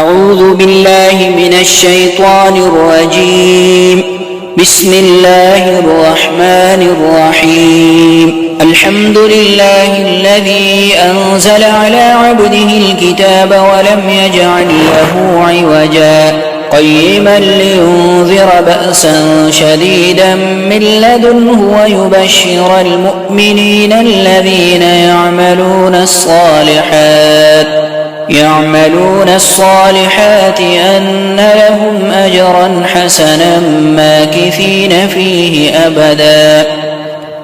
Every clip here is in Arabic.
أعوذ بالله من الشيطان الرجيم. بسم الله الرحمن الرحيم. الحمد لله الذي أنزل على عبده الكتاب ولم يجعل له عوجا قيما لينذر بأسا شديدا من لدنه ويبشر المؤمنين الذين يعملون الصالحات أن لهم أجرا حسنا ماكثين فيه أبدا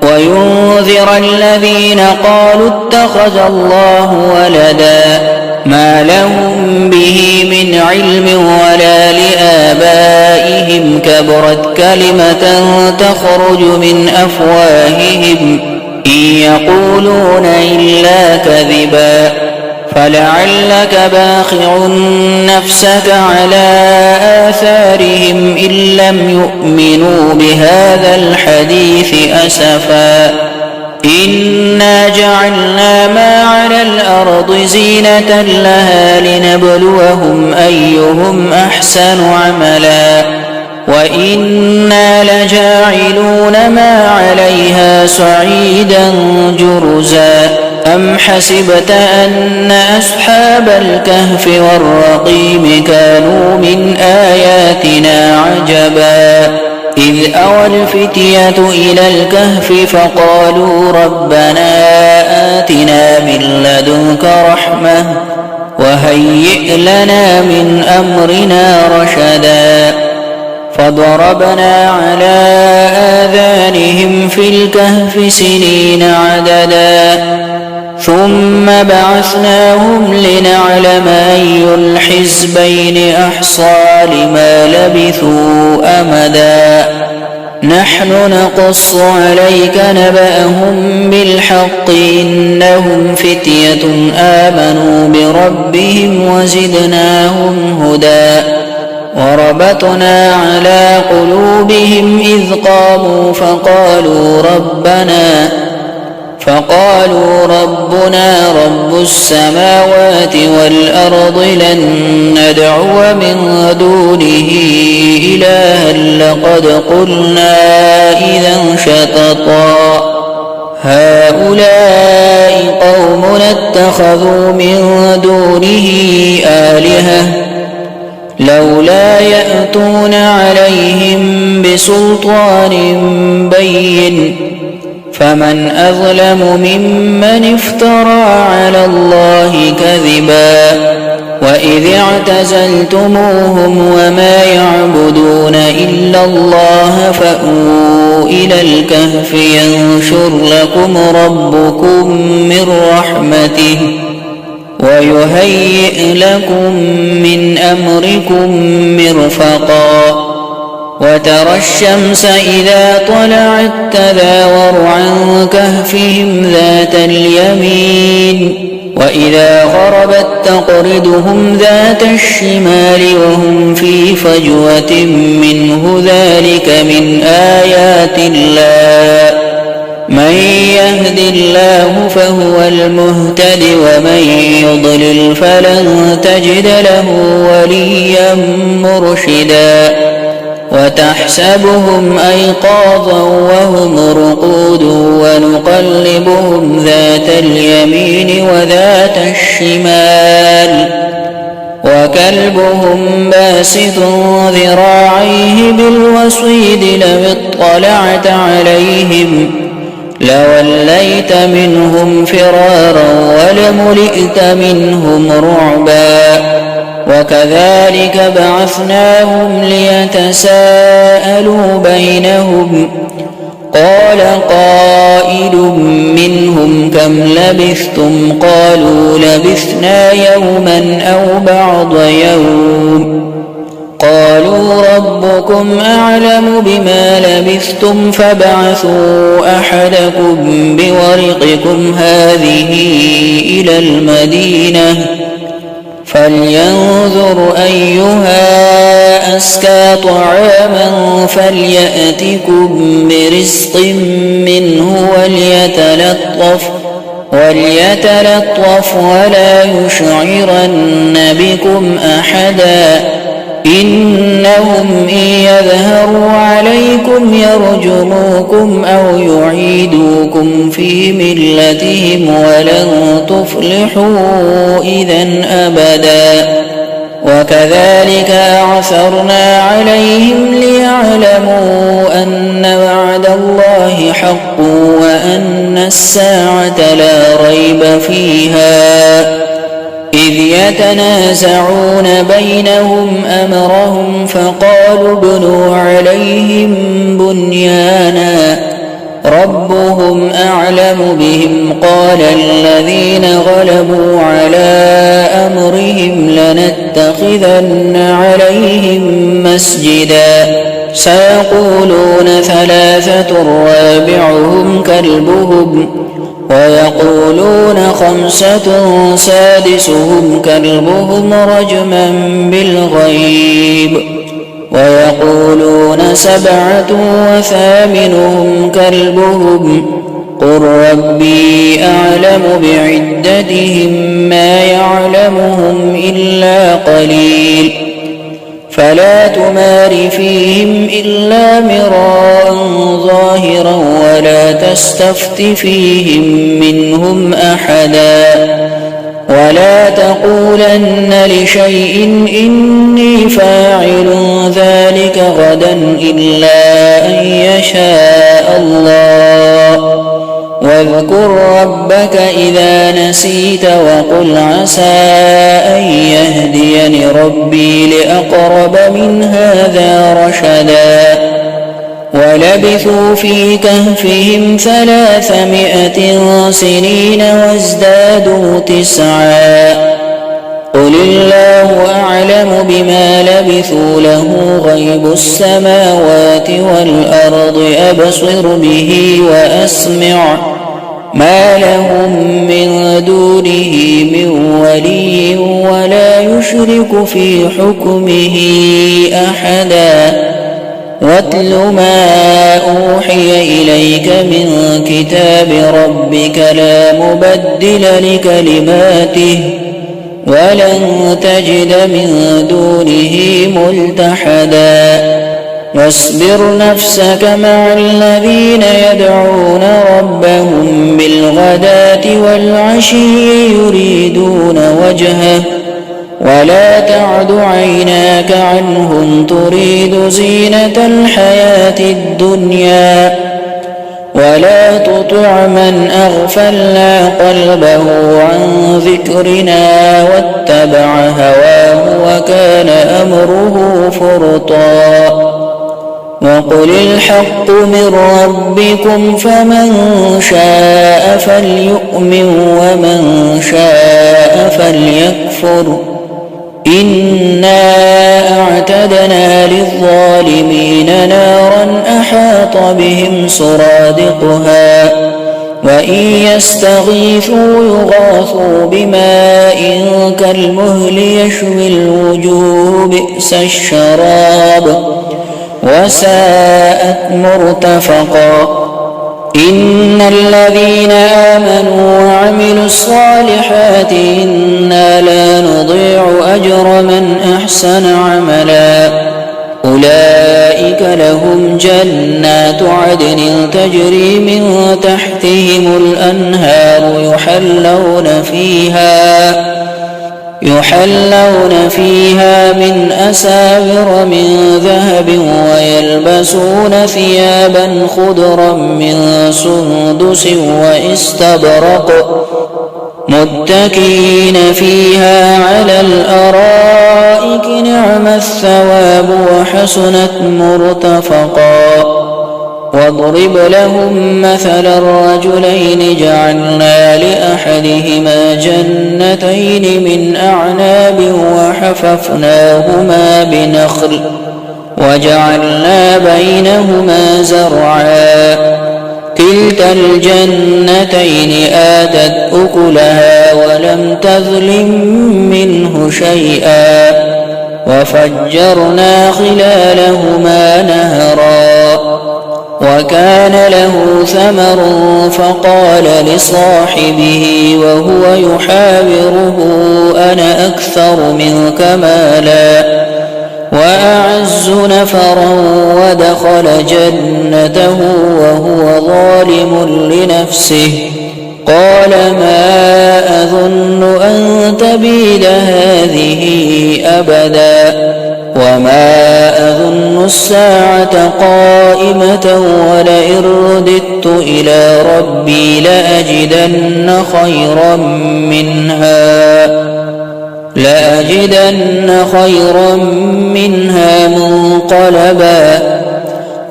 وينذر الذين قالوا اتخذ الله ولدا ما لهم به من علم ولا لآبائهم كبرت كلمة تخرج من أفواههم إن يقولون إلا كذبا فلعلك باخع نفسك على آثارهم إن لم يؤمنوا بهذا الحديث أسفا إنا جعلنا ما على الأرض زينة لها لنبلوهم أيهم أحسن عملا وإنا لجاعلون ما عليها صعيدا جرزا أم حسبت أن أصحاب الكهف والرقيم كانوا من آياتنا عجبا إذ أوى الفتية إلى الكهف فقالوا ربنا آتنا من لدنك رحمة وهيئ لنا من أمرنا رشدا فضربنا على آذانهم في الكهف سنين عددا ثم بعثناهم لنعلم أي الحزبين أحصى لما لبثوا أمدا نحن نقص عليك نبأهم بالحق إنهم فتية آمنوا بربهم وزدناهم هدى وربطنا على قلوبهم إذ قاموا فقالوا ربنا رب السماوات والأرض لن ندعو من دونه إلها لقد قلنا إذا شططا هؤلاء قومنا اتخذوا من دونه آلهة لولا يأتون عليهم بسلطان بين فمن أظلم ممن افترى على الله كذبا وإذ اعتزلتموهم وما يعبدون إلا الله فأووا إلى الكهف ينشر لكم ربكم من رحمته ويهيئ لكم من أمركم مرفقا وترى الشمس إذا طلعت تزاور عن كهفهم ذات اليمين وإذا غربت تقرضهم ذات الشمال وهم في فجوة منه ذلك من آيات الله من يهد الله فهو المهتد ومن يضلل فلن تجد له وليا مرشدا وتحسبهم أيقاظا وهم رقود ونقلبهم ذات اليمين وذات الشمال وكلبهم باسط ذراعيه بالوصيد لو اطلعت عليهم لوليت منهم فرارا ولملئت منهم رعبا وكذلك بعثناهم ليتساءلوا بينهم قال قائل منهم كم لبثتم قالوا لبثنا يوما أو بعض يوم قالوا ربكم أعلم بما لبثتم فابعثوا أحدكم بورقكم هذه إلى المدينة فلينظر أيها أزكى طعاما فليأتكم برزق منه وليتلطف ولا يشعرن بكم أحدا إنهم إن يظهروا عليكم يرجموكم أو يعيدوكم في ملتهم ولن تفلحوا إذا أبدا وكذلك أعثرنا عليهم ليعلموا أن وعد الله حق وأن الساعة لا ريب فيها إذ يتنازعون بينهم أمرهم فقالوا ابنوا عليهم بنيانا ربهم أعلم بهم قال الذين غلبوا على أمرهم لنتخذن عليهم مسجدا سيقولون ثلاثة رابعهم كلبهم ويقولون خمسة سادسهم كلبهم رجما بالغيب ويقولون سبعة وثامنهم كلبهم قل ربي أعلم بعدتهم ما يعلمهم إلا قليل فلا تمار فيهم إلا مراء ظاهرا ولا تستفت فيهم منهم أحدا ولا تقولن لشيء إني فاعل ذلك غدا إلا أن يشاء الله واذكر ربك إذا نسيت وقل عسى أن يهديني ربي لأقرب من هذا رشدا ولبثوا في كهفهم 300 سنين وازدادوا 9 قل الله أعلم بما لبثوا له غيب السماوات والأرض أبصر به وأسمع ما لهم من دونه من ولي ولا يشرك في حكمه أحدا واتل ما أوحي إليك من كتاب ربك لا مبدل لكلماته ولن تجد من دونه ملتحدا واصبر نفسك مع الذين يدعون ربهم بالغداة والعشي يريدون وجهه ولا تعد عيناك عنهم تريد زينة الحياة الدنيا ولا تطع من أغفلنا قلبه عن ذكرنا واتبع هواه وكان أمره فرطا وقل الحق من ربكم فمن شاء فليؤمن ومن شاء فليكفر إنا أعتدنا للظالمين نارا أحاط بهم سرادقها وإن يستغيثوا يغاثوا بماء كالمهل يشوي الوجوه بئس الشراب وساءت مرتفقا إن الذين آمنوا وعملوا الصالحات إنا لا نضيع أجر من أحسن عملا أولئك لهم جنات عدن تجري من تحتهم الأنهار يحلون فيها من أساور من ذهب ويلبسون ثيابا خضرا من سندس واستبرق متكئين فيها على الأرائك نعم الثواب وحسنت مرتفقا واضرب لهم مثل الرجلين جعلنا لأحدهما جنتين من أعناب وحففناهما بنخل وجعلنا بينهما زرعا كلتا الجنتين آتت أكلها ولم تظلم منه شيئا وفجرنا خلالهما نهرا وكان له له ثمر فقال لصاحبه وهو يحاوره أنا أكثر منك مالا وأعز نفرا ودخل جنته وهو ظالم لنفسه قال ما أظن أن تبيد هذه أبدا وما أظن الساعة قائمة ولئن رددت إلى ربي لأجدن خيرا منها منقلبا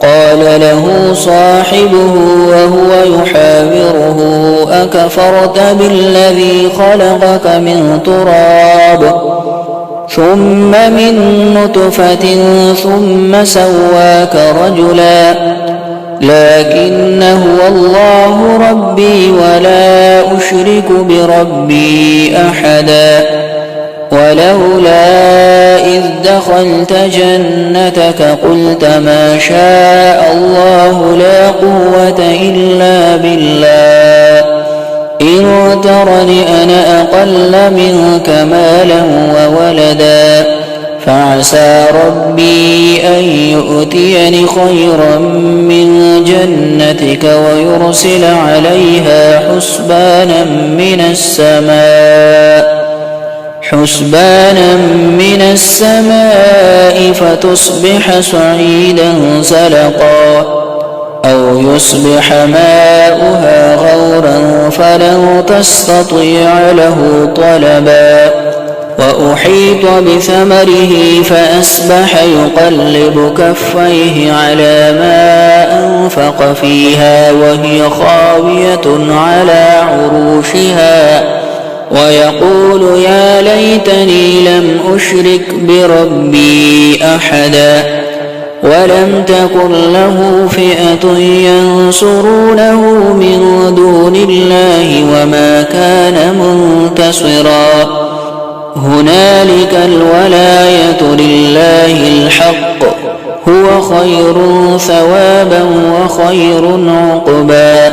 قال له صاحبه وهو يحاوره أكفرت بالذي خلقك من تراب ثم من نطفة ثم سواك رجلا لكن هو الله ربي ولا أشرك بربي أحدا ولولا إذ دخلت جنتك قلت ما شاء الله لا قوة إلا بالله إن ترني أنا أقل منك مالا وولدا فعسى ربي أن يؤتيني خيرا من جنتك ويرسل عليها حسبانا من السماء فتصبح صعيدا زلقا أو يصبح ماؤها غورا فلن تستطيع له طلبا وأحيط بثمره فأصبح يقلب كفيه على ما أنفق فيها وهي خاوية على عروشها ويقول يا ليتني لم أشرك بربي أحدا ولم تكن له فئة ينصرونه من دون الله وما كان منتصرا هنالك الولاية لله الحق هو خير ثوابا وخير عقبا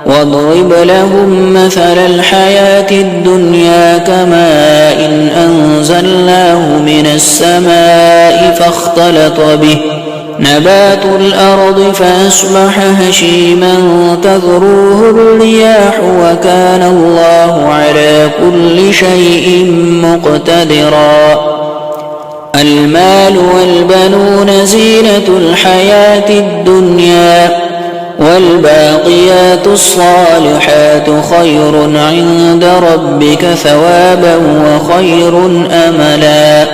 واضرب لهم مثل الحياة الدنيا كماء إن أنزلناه من السماء فاختلط به نبات الأرض فأصبح هشيما تذروه الرياح وكان الله على كل شيء مقتدرا المال والبنون زينة الحياة الدنيا والباقيات الصالحات خير عند ربك ثوابا وخير أملا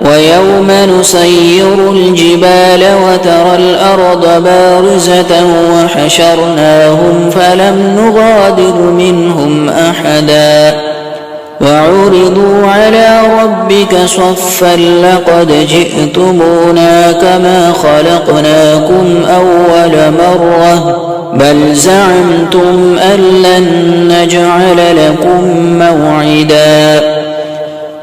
ويوم نسير الجبال وترى الأرض بارزة وحشرناهم فلم نغادر منهم أحدا وعرضوا على ربك صفا لقد جئتمونا كما خلقناكم أول مرة بل زعمتم أن لن نجعل لكم موعدا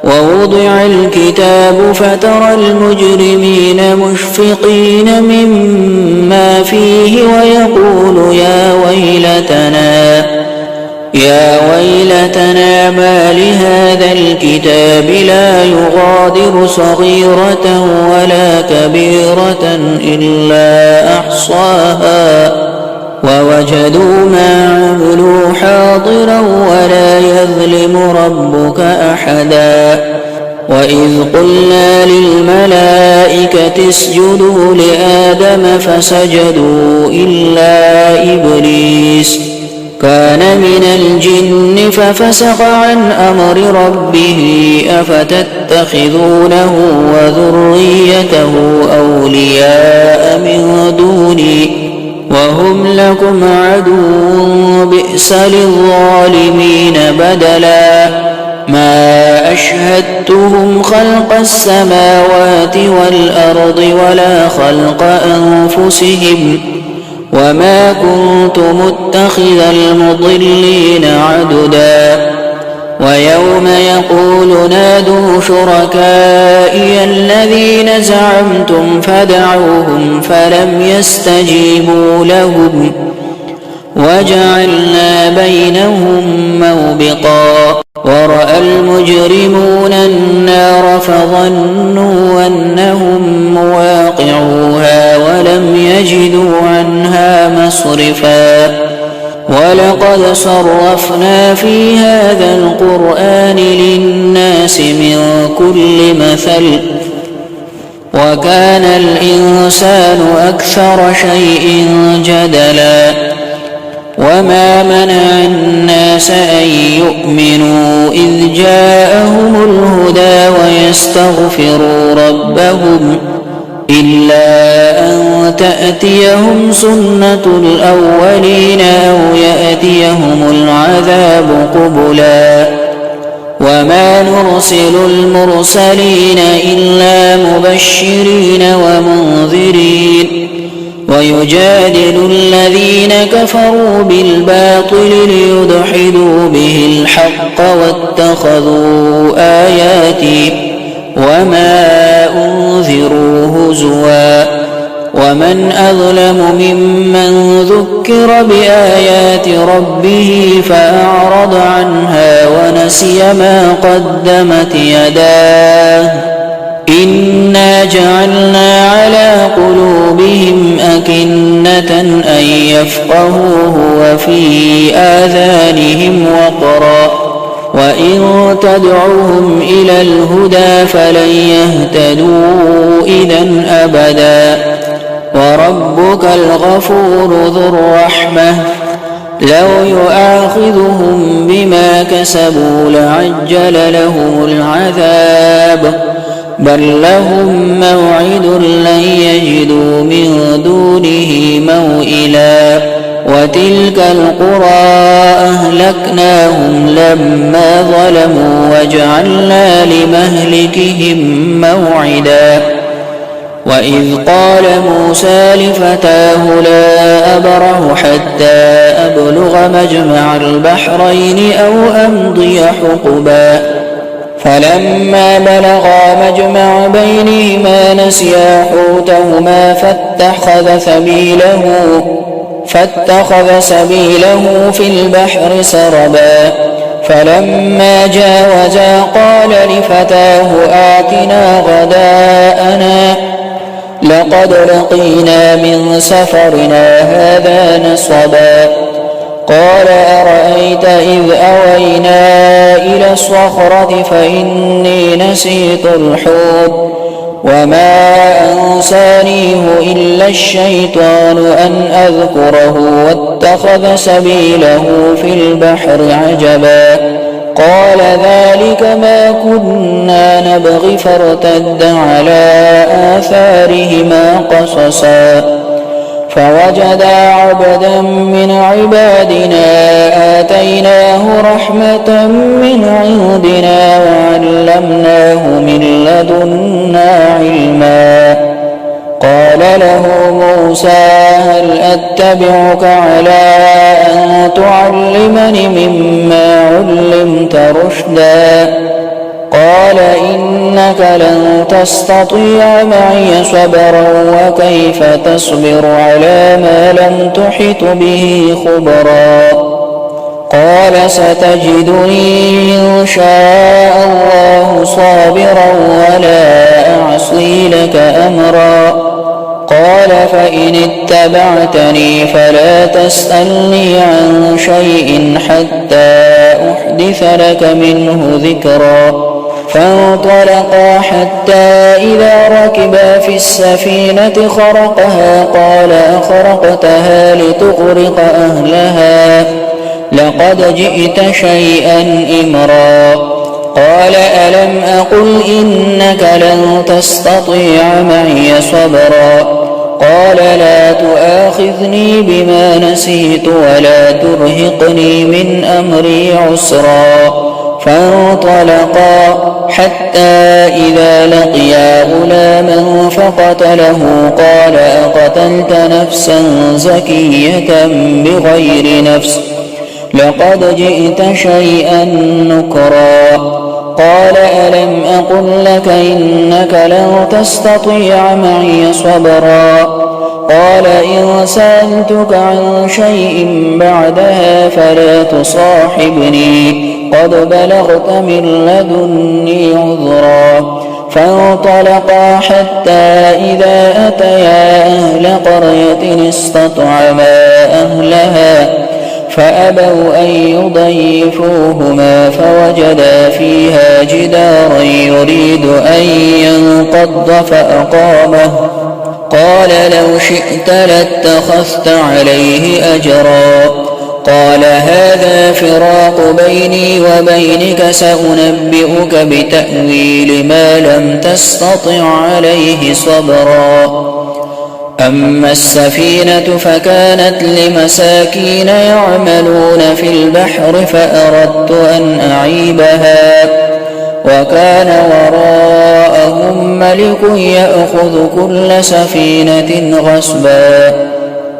ووضع الكتاب فترى المجرمين مشفقين مما فيه ويقول يا ويلتنا ما لهذا الكتاب لا يغادر صغيرة ولا كبيرة إلا أحصاها ووجدوا ما عملوا حاضرا ولا يظلم ربك أحدا وإذ قلنا للملائكة اسجدوا لآدم فسجدوا إلا إبليس كان من الجن ففسق عن أمر ربه أفتتخذونه وذريته أولياء من دوني وهم لكم عدو بئس للظالمين بدلا ما أشهدتهم خلق السماوات والأرض ولا خلق أنفسهم وما كنت متخذ المضلين عددا ويوم يقول نادوا شركائي الذين زعمتم فدعوهم فلم يستجيبوا لهم وجعلنا بينهم موبقا ورأى المجرمون النار فظنوا أنهم مواقعوها ولم يجدوا عنها مصرفا ولقد صرفنا في هذا القرآن للناس من كل مثل وكان الإنسان أكثر شيء جدلا وما منع الناس أن يؤمنوا إذ جاءهم الهدى ويستغفروا ربهم إلا أن تأتيهم سنة الأولين أو يأتيهم العذاب قبلا وما نرسل المرسلين إلا مبشرين ومنذرين ويجادل الذين كفروا بالباطل ليدحضوا به الحق واتخذوا آياتي وما أنذروا هزوا ومن أظلم ممن ذكر بآيات ربه فأعرض عنها ونسي ما قدمت يداه إنا جعلنا على قلوبهم أكنة أن يفقهوه وفي آذانهم وقرا وإن تدعوهم إلى الهدى فلن يهتدوا إذا أبدا وربك الغفور ذو الرحمة لو يؤاخذهم بما كسبوا لعجل لهم العذاب بل لهم موعد لن يجدوا من دونه موئلا وتلك القرى أهلكناهم لما ظلموا وجعلنا لمهلكهم موعدا وإذ قال موسى لفتاه لا أبرح حتى أبلغ مجمع البحرين أو أمضي حقبا فلما بلغا مجمع بينهما نسيا حوتهما فاتخذ سبيله في البحر سربا فلما جاوزا قال لفتاه آتنا غداءنا لقد لقينا من سفرنا هذا نصبا قال أرأيت إذ أوينا إلى الصخرة فإني نسيت الحوت وما أنسانيه إلا الشيطان أن أذكره واتخذ سبيله في البحر عجبا قال ذلك ما كنا نبغي فارتد على آثارهما قصصا فوجدا عبدا من عبادنا آتيناه رحمة من عندنا وعلمناه من لدنا علما قال له موسى هل أتبعك على أن تعلمني مما علمت رشدا قال إنك لن تستطيع معي صبرا وكيف تصبر على ما لم تحط به خبرا قال ستجدني إن شاء الله صابرا ولا أعصي لك أمرا قال فإن اتبعتني فلا تسألني عن شيء حتى أحدث لك منه ذكرا فانطلقا حتى إذا ركبا في السفينة خرقها قال أخرقتها لتغرق أهلها لقد جئت شيئا إمرا قال ألم أقل إنك لن تستطيع معي صبرا قال لا تؤاخذني بما نسيت ولا ترهقني من أمري عسرا فانطلقا حتى إذا لقيا غلاما فقتله قال أقتلت نفسا زكية بغير نفس لقد جئت شيئا نكرا قال ألم أقل لك إنك لن تستطيع معي صبرا قال إن سألتك عن شيء بعدها فلا تصاحبني قد بلغت من لدني عذرا فانطلقا حتى إذا أتيا أهل قرية استطعما أهلها فأبوا أن يضيفوهما فوجدا فيها جدارا يريد أن ينقض فأقامه قال لو شئت لاتخذت عليه أجرا قال هذا فراق بيني وبينك سأنبئك بتأويل ما لم تستطع عليه صبرا أما السفينة فكانت لمساكين يعملون في البحر فأردت أن أعيبها وكان وراءهم ملك يأخذ كل سفينة غصبا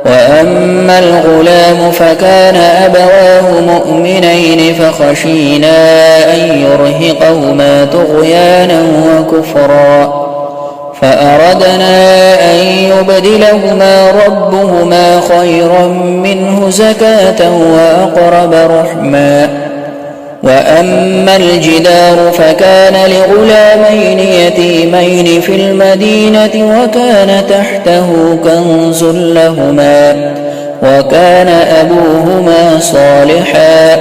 وأما الغلام فكان أبواه مؤمنين فخشينا أن يرهقهما طغيانا وكفرا فأردنا أن يبدلهما ربهما خيرا منه زكاة وأقرب رحما وأما الجدار فكان لغلامين يتيمين في المدينة وكان تحته كنز لهما وكان أبوهما صالحا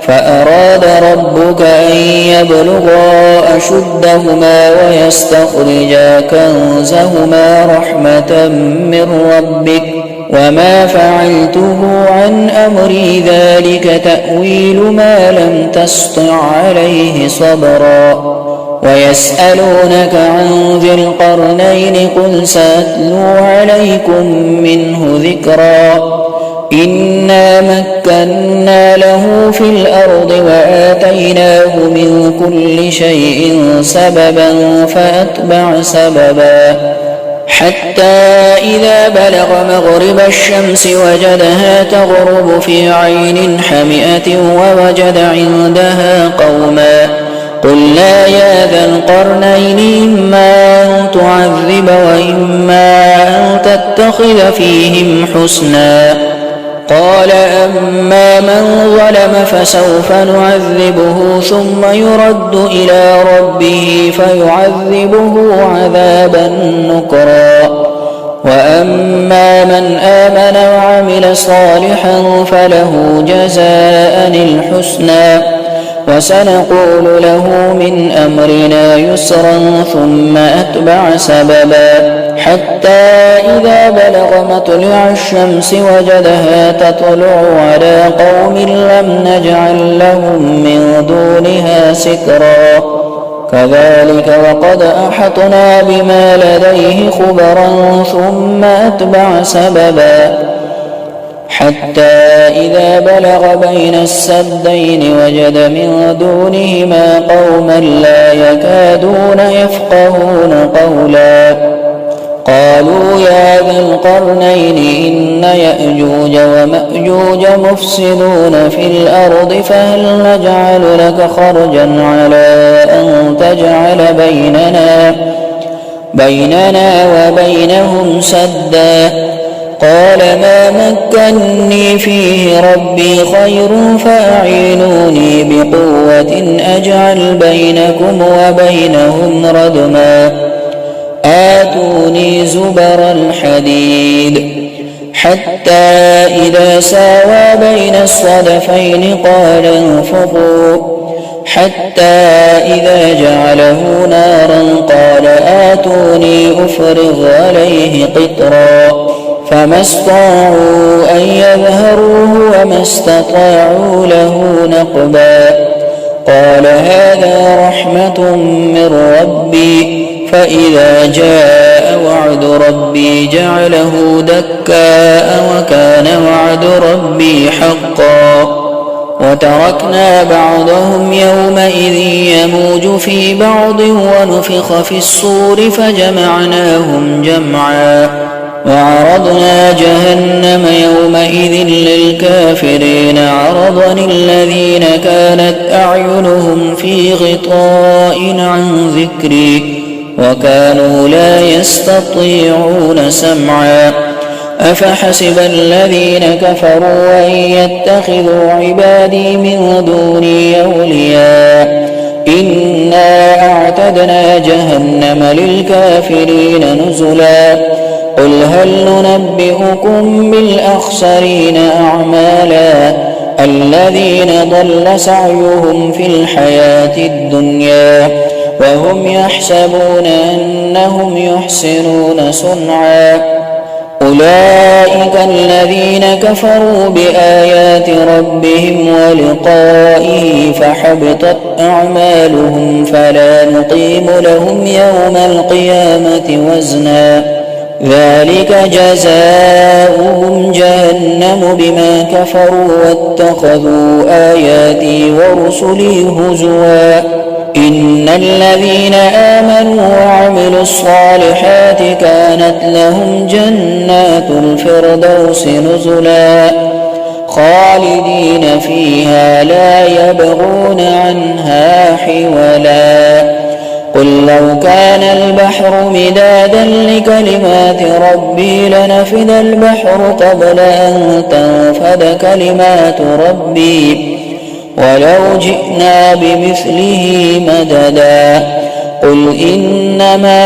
فأراد ربك أن يبلغا أشدهما ويستخرجا كنزهما رحمة من ربك وما فعلته عن أمري ذلك تأويل ما لم تسطع عليه صبرا ويسألونك عن ذي القرنين قل سأتلو عليكم منه ذكرا إنا مكنا له في الأرض وآتيناه من كل شيء سببا فأتبع سببا حتى إذا بلغ مغرب الشمس وجدها تغرب في عين حمئة ووجد عندها قوما قلنا يا ذا القرنين إما أن تعذب وإما أن تتخذ فيهم حسنا قال أما من ظلم فسوف نعذبه ثم يرد إلى ربه فيعذبه عذابا نكرا وأما من آمن وعمل صالحا فله جزاء الحسنى وسنقول له من أمرنا يسرا ثم أتبع سببا حتى إذا بلغ مطلع الشمس وجدها تطلع على قوم لم نجعل لهم من دونها سترا كذلك وقد أحطنا بما لديه خبرا ثم أتبع سببا حتى إذا بلغ بين السدين وجد من دونهما قوما لا يكادون يفقهون قولا قالوا يا ذا القرنين إن يأجوج ومأجوج مفسدون في الأرض فهل نجعل لك خرجا على أن تجعل بيننا وبينهم سدا قال ما مكني فيه ربي خير فأعينوني بقوة أجعل بينكم وبينهم ردما آتوني زبر الحديد حتى إذا ساوى بين الصدفين قال انفخوا حتى إذا جعله نارا قال آتوني أفرغ عليه قطرا فما استطاعوا أن يظهروه وما استطاعوا له نقبا قال هذا رحمة من ربي فإذا جاء وعد ربي جعله دكاء وكان وعد ربي حقا وتركنا بعضهم يومئذ يموج في بعض ونفخ في الصور فجمعناهم جمعا وعرضنا جهنم يومئذ للكافرين عرضا الذين كانت أعينهم في غطاء عن ذكري وكانوا لا يستطيعون سمعا أفحسب الذين كفروا أن يتخذوا عبادي من دوني أولياء إنا أعتدنا جهنم للكافرين نزلا قل هل ننبئكم بالأخسرين أعمالا الذين ضل سعيهم في الحياة الدنيا وهم يحسبون أنهم يحسنون صنعا أولئك الذين كفروا بآيات ربهم ولقائه فحبطت أعمالهم فلا نقيم لهم يوم القيامة وزنا ذلك جزاؤهم جهنم بما كفروا واتخذوا آياتي ورسلي هزوا إن الذين آمنوا وعملوا الصالحات كانت لهم جنات الفردوس نزلا خالدين فيها لا يبغون عنها حولا قل لو كان البحر مدادا لكلمات ربي لنفد البحر قبل أن تنفد كلمات ربي ولو جئنا بمثله مددا قل إنما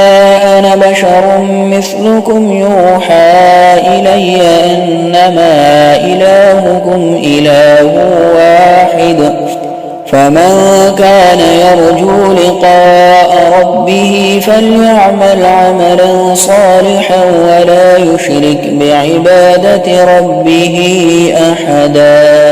أنا بشر مثلكم يوحى إلي أنما إلهكم إله واحد فمن كان يرجو لقاء ربه فليعمل عملا صالحا ولا يشرك بعبادة ربه أحدا.